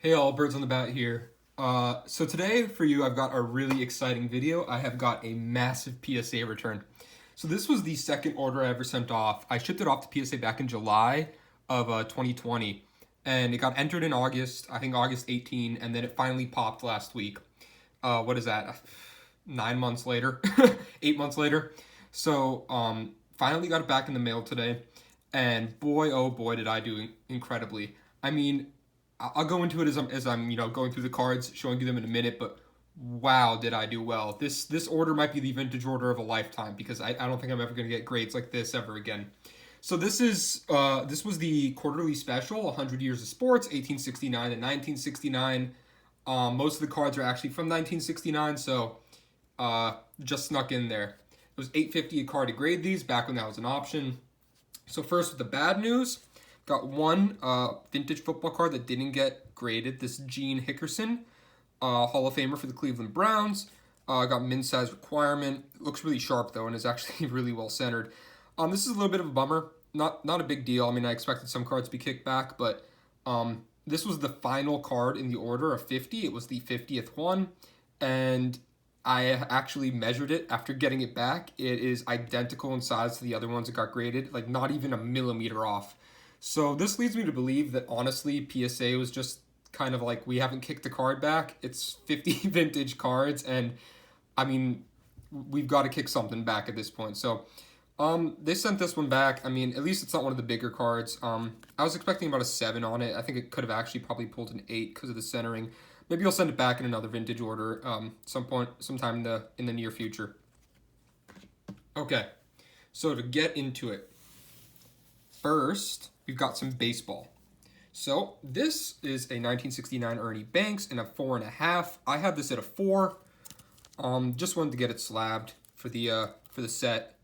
Hey all, Birds on the Bat here. So today for you, I've got a really exciting video. I have got a massive PSA return. So this was the second order I ever sent off. I shipped it off to PSA back in July of 2020, and it got entered in August, I think August 18, and then it finally popped last week. What is that? 9 months later, 8 months later. So finally got it back in the mail today, and boy, oh boy, did I do incredibly. I mean, I'll go into it as I'm going through the cards, showing you them in a minute. But wow, did I do well! This order might be the vintage order of a lifetime because I don't think I'm ever going to get grades like this ever again. So this was the quarterly special, 100 Years of Sports, 1869 and 1969. Most of the cards are actually from 1969, so just snuck in there. It was $8.50 a card to grade these back when that was an option. So first with the bad news. Got one vintage football card that didn't get graded. This Gene Hickerson, Hall of Famer for the Cleveland Browns. Got min size requirement. It looks really sharp though, and is actually really well centered. This is a little bit of a bummer. Not a big deal. I mean, I expected some cards to be kicked back, but this was the final card in the order of 50. It was the 50th one, and I actually measured it after getting it back. It is identical in size to the other ones that got graded, like not even a millimeter off. So this leads me to believe that honestly PSA was just kind of like, we haven't kicked the card back. It's 50 vintage cards, and I mean, we've got to kick something back at this point. So they sent this one back. I mean, at least it's not one of the bigger cards. I was expecting about a 7 on it. I think it could have actually probably pulled an 8 because of the centering. Maybe I'll send it back in another vintage order sometime in the near future. Okay, so to get into it, first, we've got some baseball. So this is a 1969 Ernie Banks in a 4.5. I had this at a 4. Just wanted to get it slabbed for the set.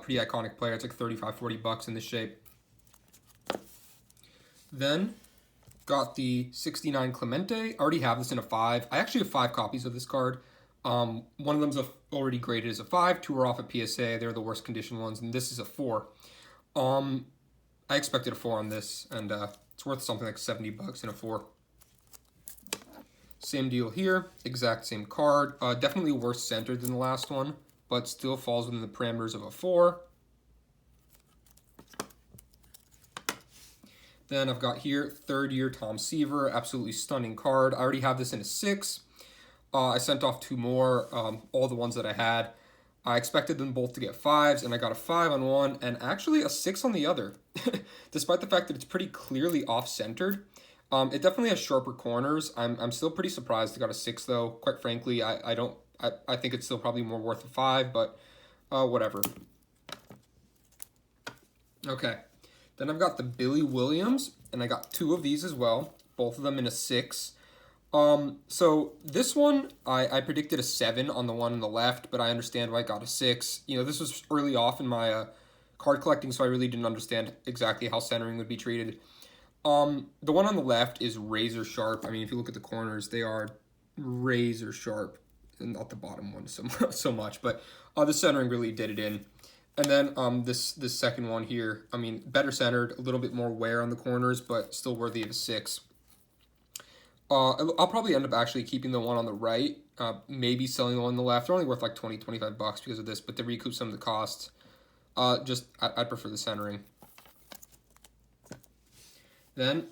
Pretty iconic player. It's like $35-40 in this shape. Then got the 69 Clemente. I already have this in a 5. I actually have 5 copies of this card. One of them's already graded as a 5. 2 are off at PSA. They're the worst condition ones, and this is a 4. I expected a 4 on this, and it's worth something like $70 in a 4. Same deal here, exact same card. Definitely worse centered than the last one, but still falls within the parameters of a 4. Then I've got here, third year Tom Seaver, absolutely stunning card. I already have this in a 6. I sent off 2 more, all the ones that I had. I expected them both to get 5s, and I got a 5 on one, and actually a 6 on the other. Despite the fact that it's pretty clearly off-centered, it definitely has sharper corners. I'm still pretty surprised I got a 6, though. Quite frankly, I think it's still probably more worth a 5, but whatever. Okay, then I've got the Billy Williams, and I got 2 of these as well, both of them in a 6. So this one, I predicted a 7 on the one on the left, but I understand why I got a 6. This was early off in my card collecting, so I really didn't understand exactly how centering would be treated. The one on the left is razor sharp. I mean, if you look at the corners, they are razor sharp, and not the bottom one so much, but the centering really did it in. And then this second one here, I mean, better centered, a little bit more wear on the corners, but still worthy of a 6. I'll probably end up actually keeping the one on the right, maybe selling the one on the left. They're only worth like $20-25 because of this, but to recoup some of the costs, I'd prefer the centering. Then,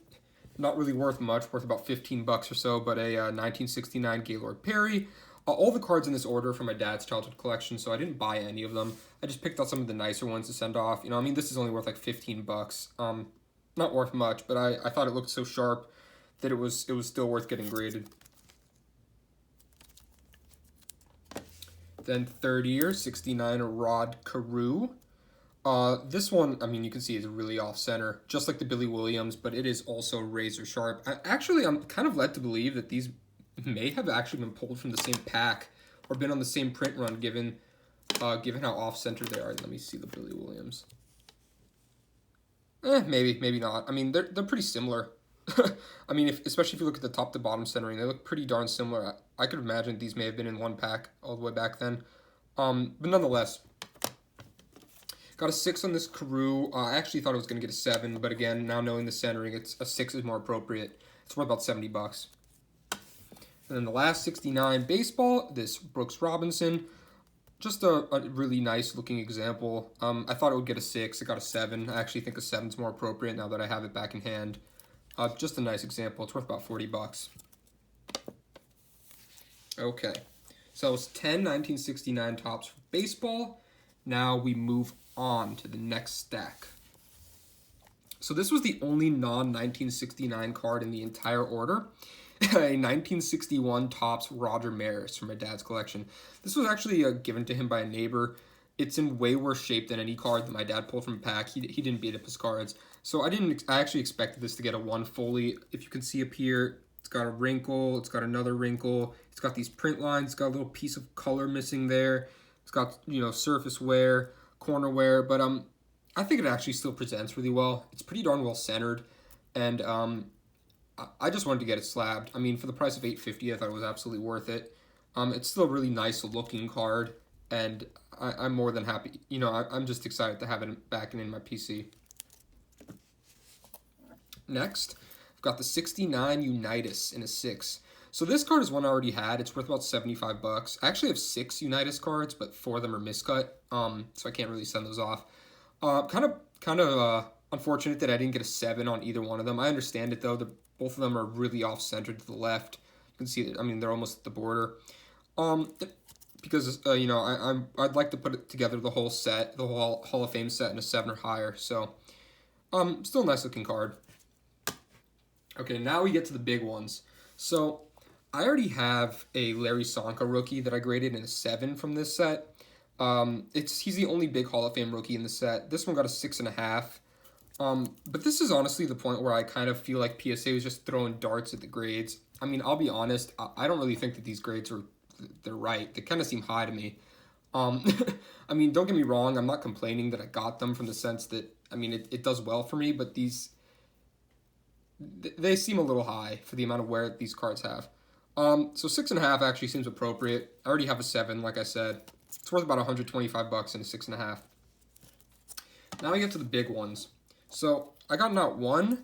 not really worth much, worth about $15 or so, but a 1969 Gaylord Perry. All the cards in this order are from my dad's childhood collection, so I didn't buy any of them. I just picked out some of the nicer ones to send off. I mean, this is only worth like $15. Not worth much, but I thought it looked so sharp that it was still worth getting graded. Then third year, 69 Rod Carew. This one, I mean, you can see is really off-center, just like the Billy Williams, but it is also razor sharp. I'm kind of led to believe that these may have actually been pulled from the same pack or been on the same print run, given how off-center they are. Let me see the Billy Williams. Maybe not. I mean, they're pretty similar. I mean, especially if you look at the top to bottom centering, they look pretty darn similar. I could imagine these may have been in one pack all the way back then. But nonetheless, Got a 6 on this Carew. I actually thought I was going to get a 7, but again, now knowing the centering, it's a 6 is more appropriate. It's worth about 70 bucks. And then the last 69 baseball, this Brooks Robinson. Just a really nice looking example. I thought it would get a 6. It got a 7. I actually think a 7 is more appropriate now that I have it back in hand. Just a nice example. It's worth about 40 bucks. Okay. So it's 10 1969 tops for baseball. Now we move on to the next stack. So this was the only non-1969 card in the entire order. A 1961 Topps Roger Maris from my dad's collection. This was actually given to him by a neighbor. It's in way worse shape than any card that my dad pulled from a pack. He didn't beat up his cards. So I actually expected this to get a 1 fully. If you can see up here, it's got a wrinkle, it's got another wrinkle, it's got these print lines, it's got a little piece of color missing there. It's got, surface wear, corner wear, but I think it actually still presents really well. It's pretty darn well centered, and I just wanted to get it slabbed. I mean, for the price of $8.50, I thought it was absolutely worth it. It's still a really nice looking card, and I'm more than happy. I'm just excited to have it back in my PC. Next, I've got the 69 Unitas in a 6. So this card is one I already had. It's worth about 75 bucks. I actually have 6 Unitas cards, but 4 of them are miscut, so I can't really send those off. Kind of unfortunate that I didn't get a 7 on either one of them. I understand it though. Both of them are really off-centered to the left. You can see that. I mean, they're almost at the border. Because I'd like to put it together the whole set, the whole Hall of Fame set in a 7 or higher. So, still a nice looking card. Okay, now we get to the big ones. So, I already have a Larry Csonka rookie that I graded in a 7 from this set. He's the only big Hall of Fame rookie in the set. This one got a 6.5. But this is honestly the point where I kind of feel like PSA was just throwing darts at the grades. I mean, I'll be honest, I don't really think that these grades they're right. They kind of seem high to me. I mean, don't get me wrong, I'm not complaining that I got them from the sense that, I mean, it does well for me, but they seem a little high for the amount of wear that these cards have. So 6.5 actually seems appropriate. I already have a 7, like I said. It's worth about 125 bucks in a 6.5. Now we get to the big ones. So I got not 1,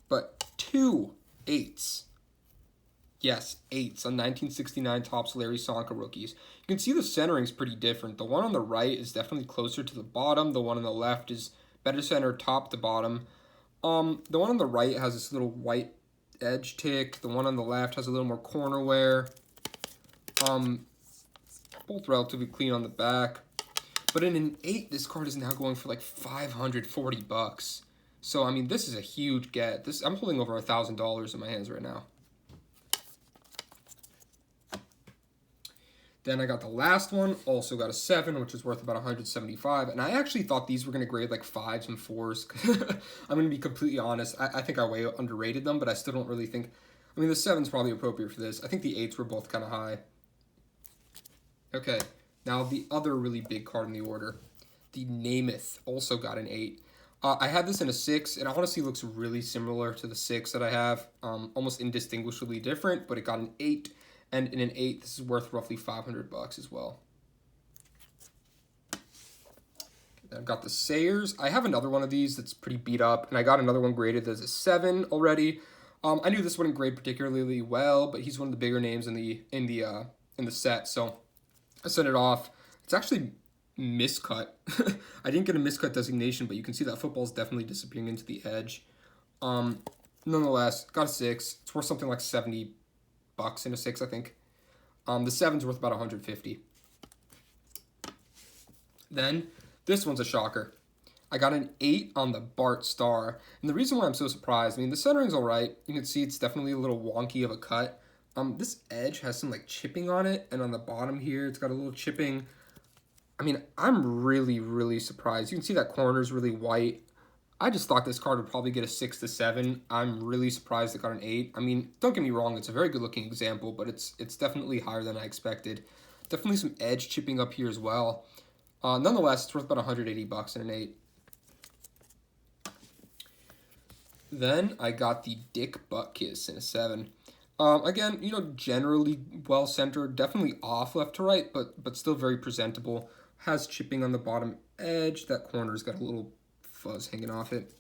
but 2 8s. Yes, 8s on 1969 Topps Larry Csonka rookies. You can see the centering's pretty different. The one on the right is definitely closer to the bottom. The one on the left is better centered top to bottom. The one on the right has this little white edge tick. The one on the left has a little more corner wear. Both relatively clean on the back. But in an 8, this card is now going for like 540 bucks. So, I mean, this is a huge get. I'm holding over $1,000 in my hands right now. Then I got the last one, also got a 7, which is worth about 175. And I actually thought these were going to grade like 5s and 4s. I'm going to be completely honest. I think I way underrated them, but I still don't really think... I mean, the 7's probably appropriate for this. I think the 8s were both kind of high. Okay, now the other really big card in the order. The Namath also got an 8. I had this in a 6. It honestly looks really similar to the 6 that I have. Almost indistinguishably different, but it got an 8. And in an 8, this is worth roughly 500 bucks as well. I've got the Sayers. I have another one of these that's pretty beat up, and I got another one graded as a 7 already. I knew this wouldn't grade particularly well, but he's one of the bigger names in the set, so I sent it off. It's actually miscut. I didn't get a miscut designation, but you can see that football is definitely disappearing into the edge. Nonetheless, got a 6. It's worth something like 70 bucks in a 6, I think. The 7's worth about 150. Then this one's a shocker. I got an 8 on the Bart Starr. And the reason why I'm so surprised, I mean, the centering's all right. You can see it's definitely a little wonky of a cut. This edge has some like chipping on it, and on the bottom here, it's got a little chipping. I mean, I'm really, really surprised. You can see that corner's really white. I just thought this card would probably get a 6 to 7. I'm really surprised it got an 8. I mean, don't get me wrong, it's a very good looking example, but it's definitely higher than I expected. Definitely some edge chipping up here as well. Nonetheless, it's worth about 180 bucks in an 8. Then I got the Dick Butkus in a 7. Again, generally well centered, definitely off left to right, but still very presentable. Has chipping on the bottom edge. That corner's got a little fuzz hanging off it.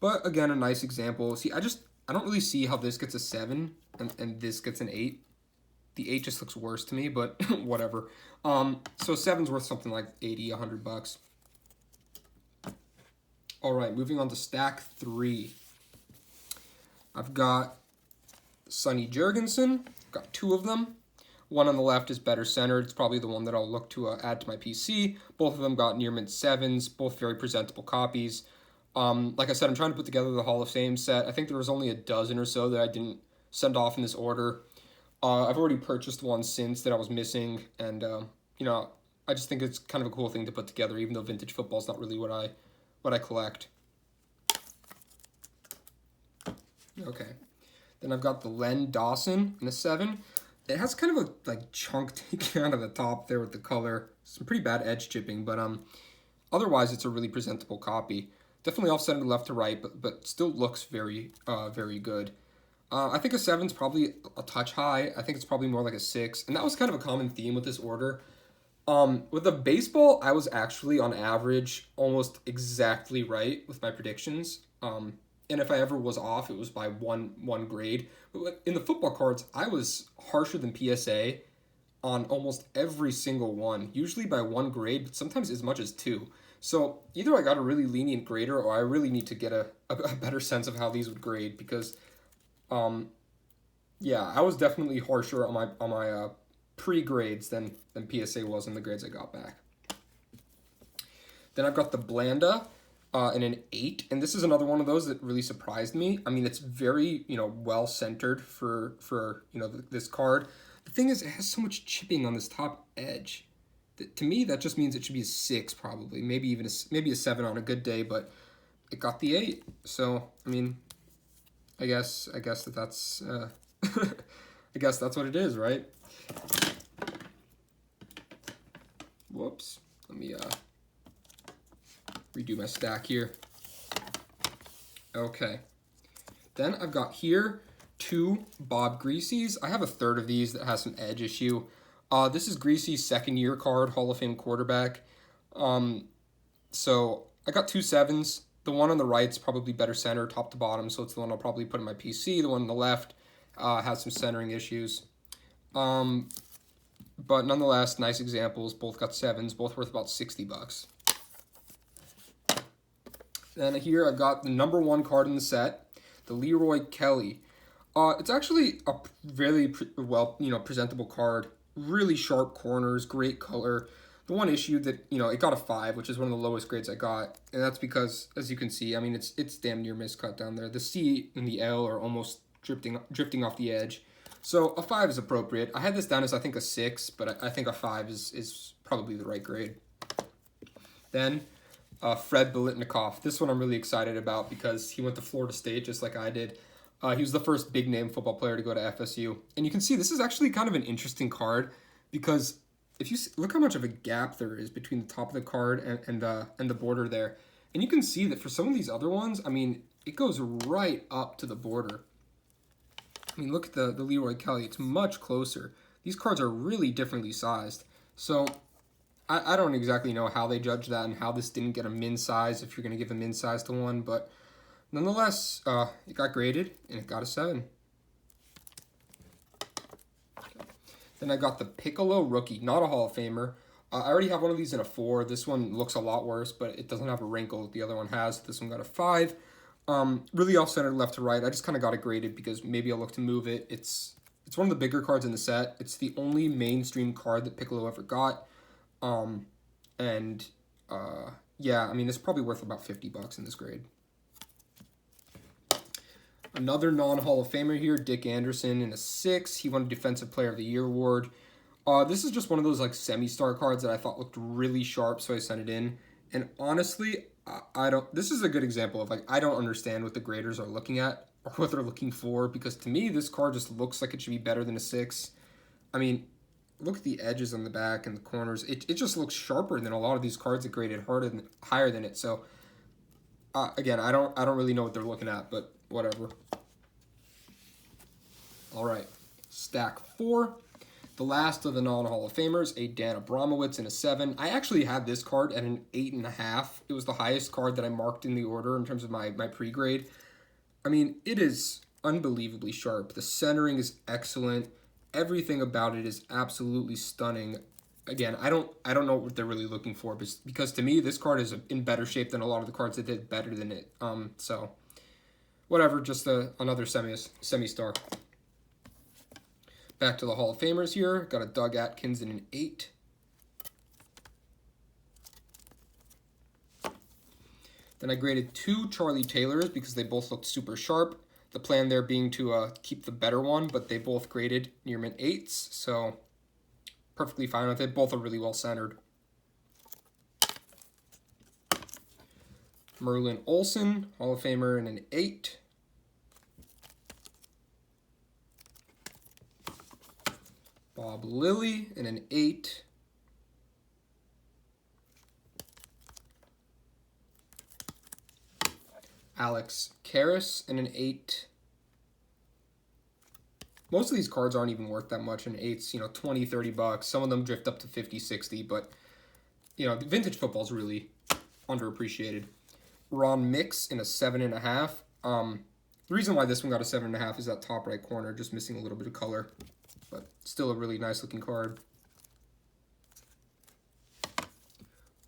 But again, a nice example. See, I don't really see how this gets a 7 and this gets an 8. The 8 just looks worse to me, but whatever. So 7's worth something like 80, 100 bucks. All right, moving on to stack 3. I've got Sonny Jurgensen. I've got 2 of them. One on the left is better centered. It's probably the one that I'll look to add to my PC. Both of them got near mint 7s, both very presentable copies. Like I said, I'm trying to put together the Hall of Fame set. I think there was only a dozen or so that I didn't send off in this order. I've already purchased one since that I was missing, and you know, I just think it's kind of a cool thing to put together, even though vintage football is not really what I collect. Okay, then I've got the Len Dawson in a 7. It has kind of a chunk taken out of the top there with the color. Some pretty bad edge chipping, but otherwise it's a really presentable copy. Definitely offset left to right, but still looks very very good. I think a 7's probably a touch high. I think it's probably more like a 6, and that was kind of a common theme with this order. With the baseball, I was actually on average almost exactly right with my predictions. And if I ever was off, it was by one grade. But in the football cards, I was harsher than PSA on almost every single one, usually by 1 grade, but sometimes as much as 2. So either I got a really lenient grader, or I really need to get a better sense of how these would grade, because yeah, I was definitely harsher on my pre-grades than PSA was in the grades I got back. Then I've got the Blanda in an 8, and this is another one of those that really surprised me. I mean, it's very, well centered for this card. The thing is, it has so much chipping on this top edge. To me, that just means it should be a 6 probably, maybe even maybe a 7 on a good day, but it got the 8. So I mean, I guess that's I guess that's what it is, right? Whoops. Let me redo my stack here. Okay. Then I've got here 2 Bob Greasy's. I have a third of these that has some edge issue. This is Greasy's second-year card, Hall of Fame quarterback. So I got 2 7s. The one on the right's probably better center, top to bottom, so it's the one I'll probably put in my PC. The one on the left has some centering issues. But nonetheless, nice examples. Both got 7s, both worth about 60 bucks. Then here I've got the number 1 card in the set, the Leroy Kelly. It's actually a very presentable card. Really sharp corners, great color. The one issue that, it got a 5, which is one of the lowest grades I got. And that's because, as you can see, I mean, it's damn near miscut down there. The C and the L are almost drifting off the edge. So a 5 is appropriate. I had this down as, I think, a 6, but I think a 5 is probably the right grade. Then Fred Biletnikoff. This one I'm really excited about because he went to Florida State just like I did. He was the first big-name football player to go to FSU. And you can see this is actually kind of an interesting card because if you look how much of a gap there is between the top of the card and the border there. And you can see that for some of these other ones, I mean, it goes right up to the border. I mean, look at the Leroy Kelly. It's much closer. These cards are really differently sized. So I don't exactly know how they judge that and how this didn't get a min size if you're going to give a min size to one. But nonetheless, it got graded and it got a 7. Then I got the Piccolo rookie, not a Hall of Famer. I already have one of these in a 4. This one looks a lot worse, but it doesn't have a wrinkle. The other one has. This one got a 5. Really off-centered left to right. I just kind of got it graded because maybe I'll look to move it. It's one of the bigger cards in the set. It's the only mainstream card that Piccolo ever got. Yeah, I mean, it's probably worth about 50 bucks in this grade. Another non-Hall of Famer here, Dick Anderson in a 6. He won a Defensive Player of the Year award. This is just one of those like semi-star cards that I thought looked really sharp, so I sent it in. And honestly, this is a good example of I don't understand what the graders are looking at or what they're looking for, because to me, this card just looks like it should be better than a 6. I mean, look at the edges on the back and the corners. It just looks sharper than a lot of these cards that graded higher than it. So again, I don't really know what they're looking at, but whatever. All right, stack 4. The last of the non-Hall of Famers, a Dan Abramowitz in a 7. I actually had this card at an 8.5. It was the highest card that I marked in the order in terms of my pre-grade. I mean, it is unbelievably sharp. The centering is excellent. Everything about it is absolutely stunning. Again, I don't know what they're really looking for, because to me, this card is in better shape than a lot of the cards that did better than it. So, whatever, just another semi-star. Back to the Hall of Famers here. Got a Doug Atkins in an 8. Then I graded 2 Charlie Taylors because they both looked super sharp. The plan there being to keep the better one, but they both graded near mint 8s, so perfectly fine with it. Both are really well centered. Merlin Olsen, Hall of Famer in an 8. Bob Lilly in an 8. Alex Karras in an 8. Most of these cards aren't even worth that much in 8s, you know, 20, 30 bucks. Some of them drift up to 50, 60, but, you know, vintage football is really underappreciated. Ron Mix in a 7.5. The reason why this one got a 7.5 is that top right corner, just missing a little bit of color, but still a really nice looking card.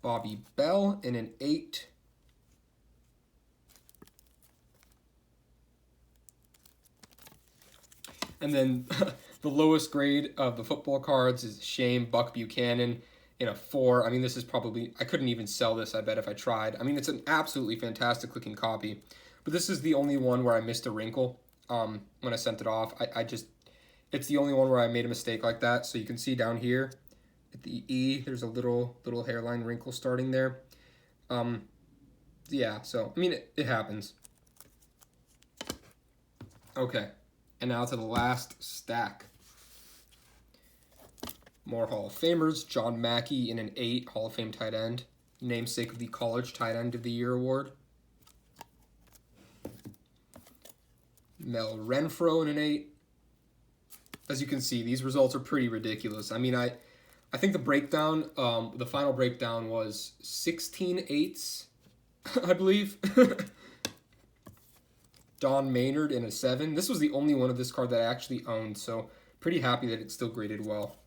Bobby Bell in an 8. And then the lowest grade of the football cards is Shane Buck Buchanan in a 4. I mean, this is probably, I couldn't even sell this, I bet, if I tried. I mean, it's an absolutely fantastic looking copy. But this is the only one where I missed a wrinkle when I sent it off. It's the only one where I made a mistake like that. So you can see down here at the E, there's a little hairline wrinkle starting there. Yeah, so, I mean, it happens. Okay. And now to the last stack. More Hall of Famers. John Mackey in an 8, Hall of Fame tight end. Namesake of the College Tight End of the Year award. Mel Renfro in an 8. As you can see, these results are pretty ridiculous. I mean, I think the breakdown, the final breakdown was 16 8s, I believe. Don Maynard in a 7. This was the only one of this card that I actually owned, so pretty happy that it still graded well.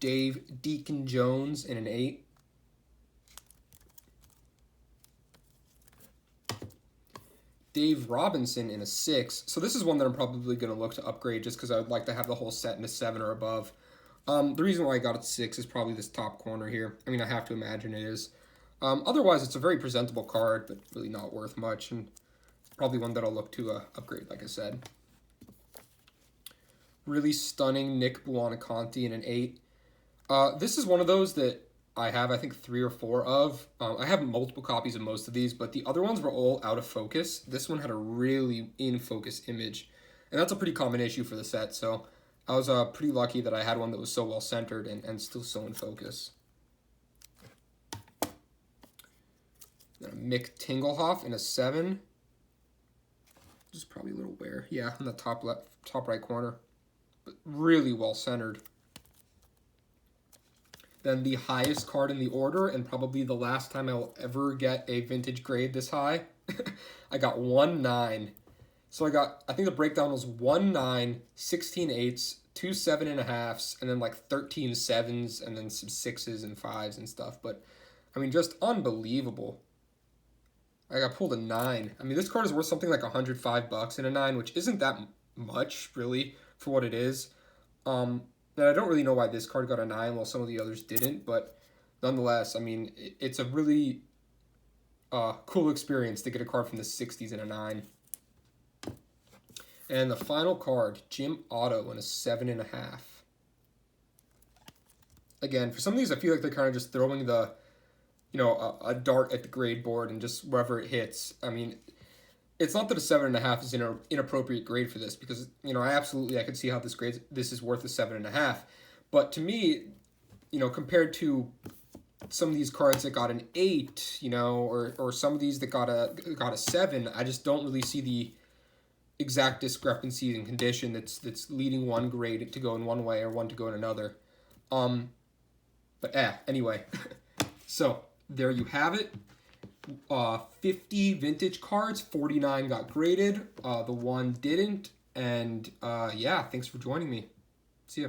Dave Deacon Jones in an 8. Dave Robinson in a 6. So this is one that I'm probably going to look to upgrade just because I would like to have the whole set in a 7 or above. The reason why I got it 6 is probably this top corner here. I mean, I have to imagine it is. Otherwise, it's a very presentable card, but really not worth much, and probably one that I'll look to upgrade, like I said. Really stunning Nick Buonaconti in an 8. This is one of those that I have, I think, 3 or 4 of. I have multiple copies of most of these, but the other ones were all out of focus. This one had a really in-focus image, and that's a pretty common issue for the set, so I was pretty lucky that I had one that was so well-centered and still so in focus. Mick Tingelhoff in a 7. Just probably a little wear. Yeah, in the top right corner. But really well centered. Then the highest card in the order, and probably the last time I'll ever get a vintage grade this high. I got 1-9. So I think the breakdown was 1-9, 16 8s, 2 7.5s, and then like 13 7s, and then some 6s and 5s and stuff. But, I mean, just unbelievable. I got pulled a 9. I mean, this card is worth something like $105 in a 9, which isn't that much, really, for what it is. And I don't really know why this card got a 9 while some of the others didn't, but nonetheless, I mean, it's a really cool experience to get a card from the 60s in a 9. And the final card, Jim Otto in a 7.5. Again, for some of these, I feel like they're kind of just throwing the, a dart at the grade board and just wherever it hits. I mean, it's not that a 7.5 is an inappropriate grade for this, because, I could see how this is worth a 7.5. But to me, compared to some of these cards that got an 8, or some of these that got a 7, I just don't really see exact discrepancy in condition that's leading one grade to go in one way or one to go in another. But anyway, so there you have it. 50 vintage cards, 49 got graded, the one didn't, and yeah, thanks for joining me. See ya.